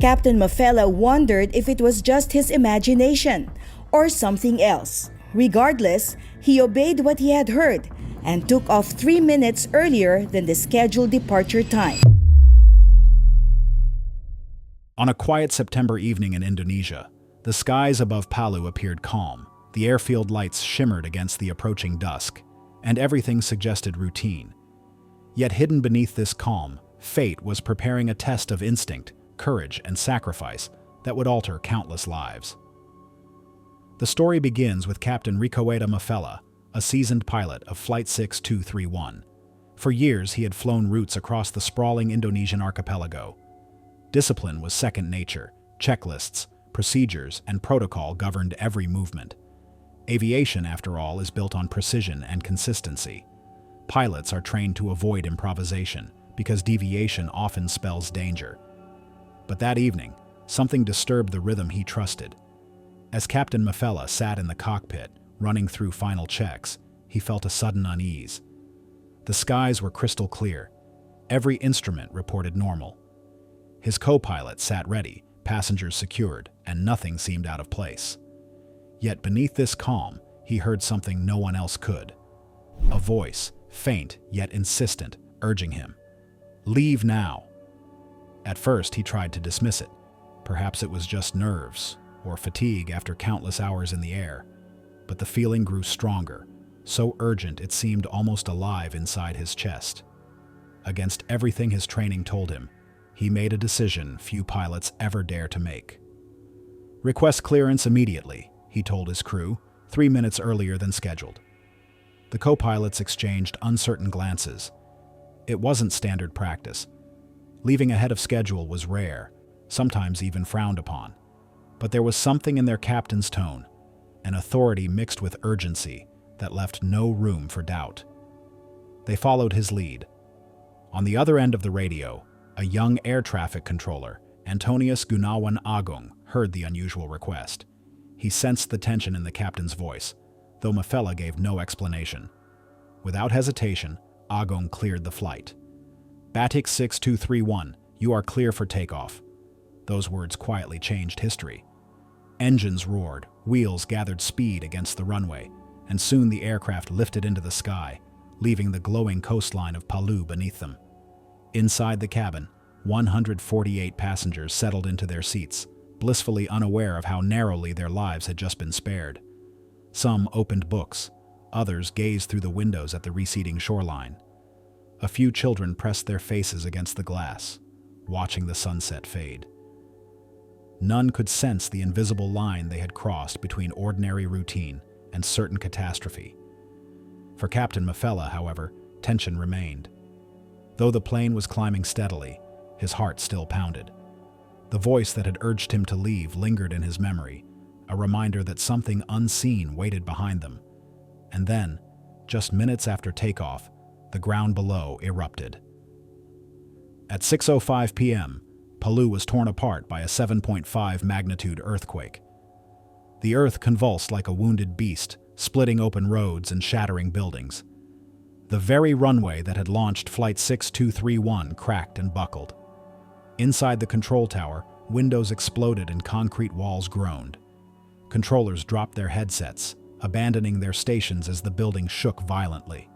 Captain Mafella wondered if it was just his imagination or something else. Regardless, he obeyed what he had heard and took off 3 minutes earlier than the scheduled departure time. On a quiet September evening in Indonesia, the skies above Palu appeared calm, the airfield lights shimmered against the approaching dusk, and everything suggested routine. Yet hidden beneath this calm, fate was preparing a test of instinct, courage, and sacrifice that would alter countless lives. The story begins with Captain Ricoeta Mafella, a seasoned pilot of Flight 6231. For years, he had flown routes across the sprawling Indonesian archipelago. Discipline was second nature. Checklists, procedures, and protocol governed every movement. Aviation, after all, is built on precision and consistency. Pilots are trained to avoid improvisation because deviation often spells danger. But that evening, something disturbed the rhythm he trusted. As Captain Mafella sat in the cockpit, running through final checks, he felt a sudden unease. The skies were crystal clear. Every instrument reported normal. His co-pilot sat ready, passengers secured, and nothing seemed out of place. Yet beneath this calm, he heard something no one else could. A voice, faint yet insistent, urging him, "Leave now." At first, he tried to dismiss it. Perhaps it was just nerves or fatigue after countless hours in the air. But the feeling grew stronger, so urgent it seemed almost alive inside his chest. Against everything his training told him, he made a decision few pilots ever dare to make. "Request clearance immediately," he told his crew, 3 minutes earlier than scheduled. The co-pilots exchanged uncertain glances. It wasn't standard practice. Leaving ahead of schedule was rare, sometimes even frowned upon. But there was something in their captain's tone, an authority mixed with urgency that left no room for doubt. They followed his lead. On the other end of the radio, a young air traffic controller, Antonius Gunawan Agung, heard the unusual request. He sensed the tension in the captain's voice, though Mafella gave no explanation. Without hesitation, Agung cleared the flight. "Batik 6231, you are clear for takeoff." Those words quietly changed history. Engines roared, wheels gathered speed against the runway, and soon the aircraft lifted into the sky, leaving the glowing coastline of Palu beneath them. Inside the cabin, 148 passengers settled into their seats, blissfully unaware of how narrowly their lives had just been spared. Some opened books, others gazed through the windows at the receding shoreline. A few children pressed their faces against the glass, watching the sunset fade. None could sense the invisible line they had crossed between ordinary routine and certain catastrophe. For Captain Mafella, however, tension remained. Though the plane was climbing steadily, his heart still pounded. The voice that had urged him to leave lingered in his memory, a reminder that something unseen waited behind them. And then, just minutes after takeoff, the ground below erupted. At 6:05 p.m., Palu was torn apart by a 7.5 magnitude earthquake. The earth convulsed like a wounded beast, splitting open roads and shattering buildings. The very runway that had launched Flight 6231 cracked and buckled. Inside the control tower, windows exploded and concrete walls groaned. Controllers dropped their headsets, abandoning their stations as the building shook violently.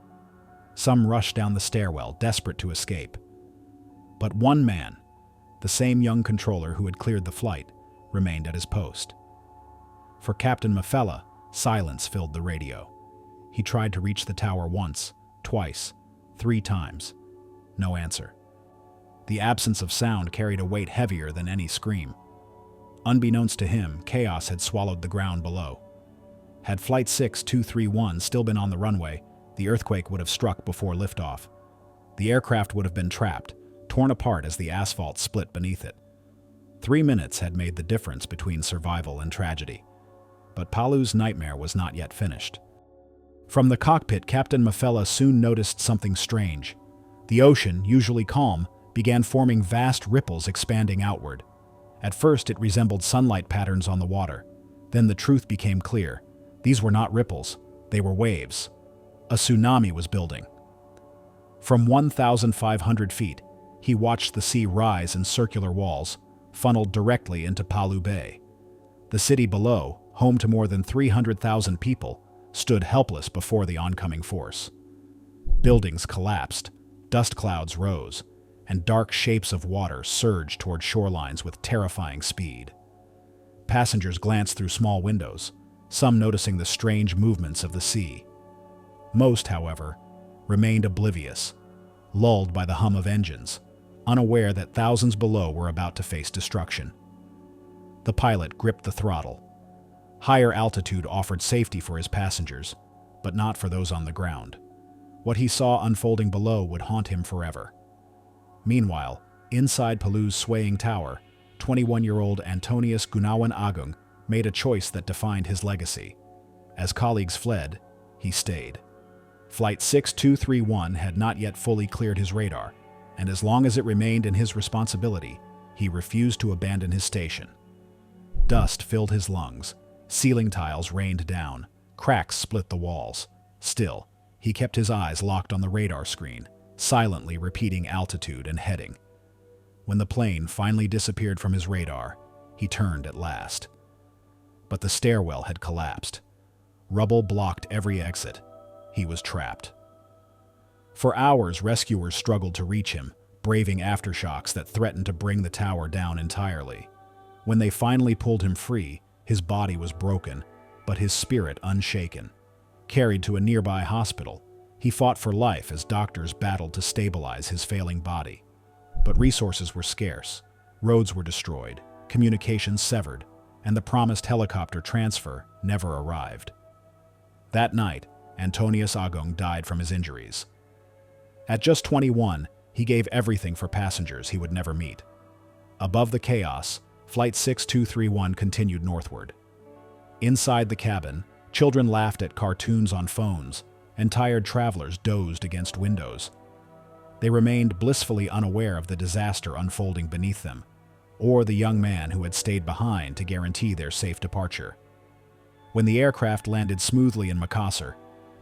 Some rushed down the stairwell, desperate to escape. But one man, the same young controller who had cleared the flight, remained at his post. For Captain Mafella, silence filled the radio. He tried to reach the tower once, twice, 3 times. No answer. The absence of sound carried a weight heavier than any scream. Unbeknownst to him, chaos had swallowed the ground below. Had Flight 6231 still been on the runway, the earthquake would have struck before liftoff. The aircraft would have been trapped, torn apart as the asphalt split beneath it. 3 minutes had made the difference between survival and tragedy. But Palu's nightmare was not yet finished. From the cockpit, Captain Mafella soon noticed something strange. The ocean, usually calm, began forming vast ripples expanding outward. At first, it resembled sunlight patterns on the water. Then the truth became clear. These were not ripples, they were waves. A tsunami was building. From 1,500 feet, he watched the sea rise in circular walls, funneled directly into Palu Bay. The city below, home to more than 300,000 people, stood helpless before the oncoming force. Buildings collapsed, dust clouds rose, and dark shapes of water surged toward shorelines with terrifying speed. Passengers glanced through small windows, some noticing the strange movements of the sea. Most, however, remained oblivious, lulled by the hum of engines, unaware that thousands below were about to face destruction. The pilot gripped the throttle. Higher altitude offered safety for his passengers, but not for those on the ground. What he saw unfolding below would haunt him forever. Meanwhile, inside Palu's swaying tower, 21-year-old Antonius Gunawan Agung made a choice that defined his legacy. As colleagues fled, he stayed. Flight 6231 had not yet fully cleared his radar, and as long as it remained in his responsibility, he refused to abandon his station. Dust filled his lungs, ceiling tiles rained down, cracks split the walls. Still, he kept his eyes locked on the radar screen, silently repeating altitude and heading. When the plane finally disappeared from his radar, he turned at last. But the stairwell had collapsed. Rubble blocked every exit. He was trapped. For hours, rescuers struggled to reach him, braving aftershocks that threatened to bring the tower down entirely. When they finally pulled him free, his body was broken, but his spirit unshaken. Carried to a nearby hospital, he fought for life as doctors battled to stabilize his failing body. But resources were scarce, roads were destroyed, communications severed, and the promised helicopter transfer never arrived. That night, Antonius Agung died from his injuries. At just 21, he gave everything for passengers he would never meet. Above the chaos, Flight 6231 continued northward. Inside the cabin, children laughed at cartoons on phones, and tired travelers dozed against windows. They remained blissfully unaware of the disaster unfolding beneath them, or the young man who had stayed behind to guarantee their safe departure. When the aircraft landed smoothly in Makassar,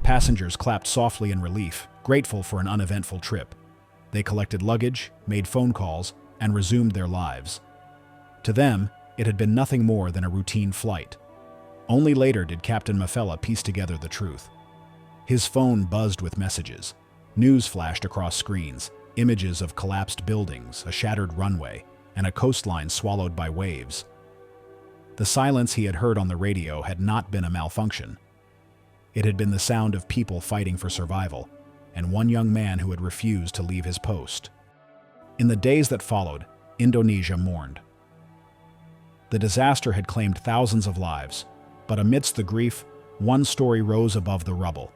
passengers clapped softly in relief, grateful for an uneventful trip. They collected luggage, made phone calls, and resumed their lives. To them, it had been nothing more than a routine flight. Only later did Captain Mafella piece together the truth. His phone buzzed with messages. News flashed across screens, images of collapsed buildings, a shattered runway, and a coastline swallowed by waves. The silence he had heard on the radio had not been a malfunction. It had been the sound of people fighting for survival, and one young man who had refused to leave his post. In the days that followed, Indonesia mourned. The disaster had claimed thousands of lives, but amidst the grief, one story rose above the rubble,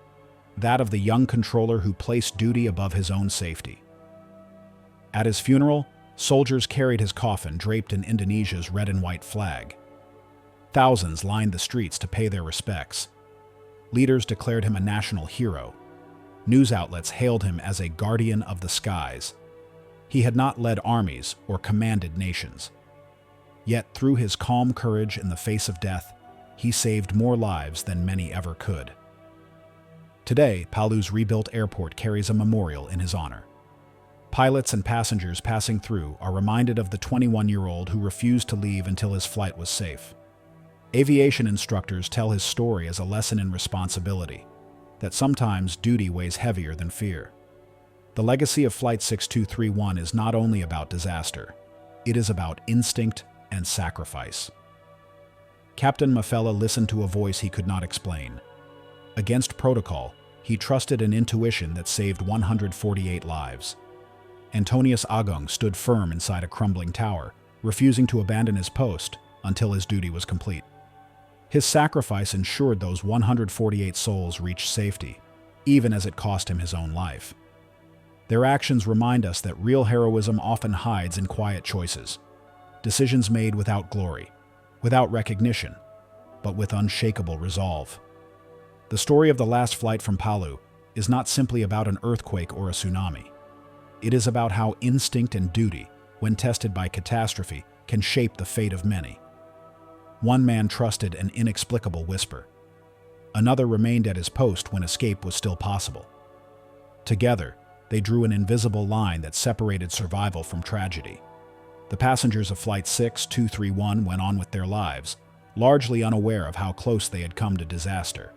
that of the young controller who placed duty above his own safety. At his funeral, soldiers carried his coffin draped in Indonesia's red and white flag. Thousands lined the streets to pay their respects. Leaders declared him a national hero. News outlets hailed him as a guardian of the skies. He had not led armies or commanded nations. Yet through his calm courage in the face of death, he saved more lives than many ever could. Today, Palu's rebuilt airport carries a memorial in his honor. Pilots and passengers passing through are reminded of the 21-year-old who refused to leave until his flight was safe. Aviation instructors tell his story as a lesson in responsibility, that sometimes duty weighs heavier than fear. The legacy of Flight 6231 is not only about disaster, it is about instinct and sacrifice. Captain Mafella listened to a voice he could not explain. Against protocol, he trusted an intuition that saved 148 lives. Antonius Agung stood firm inside a crumbling tower, refusing to abandon his post until his duty was complete. His sacrifice ensured those 148 souls reached safety, even as it cost him his own life. Their actions remind us that real heroism often hides in quiet choices, decisions made without glory, without recognition, but with unshakable resolve. The story of the last flight from Palu is not simply about an earthquake or a tsunami. It is about how instinct and duty, when tested by catastrophe, can shape the fate of many. One man trusted an inexplicable whisper. Another remained at his post when escape was still possible. Together, they drew an invisible line that separated survival from tragedy. The passengers of Flight 6231 went on with their lives, largely unaware of how close they had come to disaster.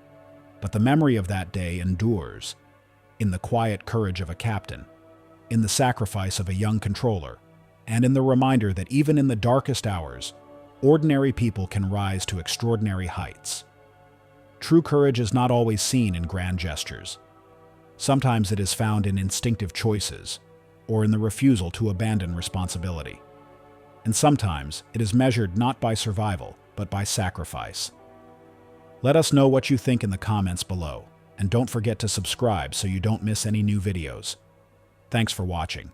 But the memory of that day endures, in the quiet courage of a captain, in the sacrifice of a young controller, and in the reminder that even in the darkest hours, ordinary people can rise to extraordinary heights. True courage is not always seen in grand gestures. Sometimes it is found in instinctive choices, or in the refusal to abandon responsibility. And sometimes it is measured not by survival, but by sacrifice. Let us know what you think in the comments below, and don't forget to subscribe so you don't miss any new videos. Thanks for watching.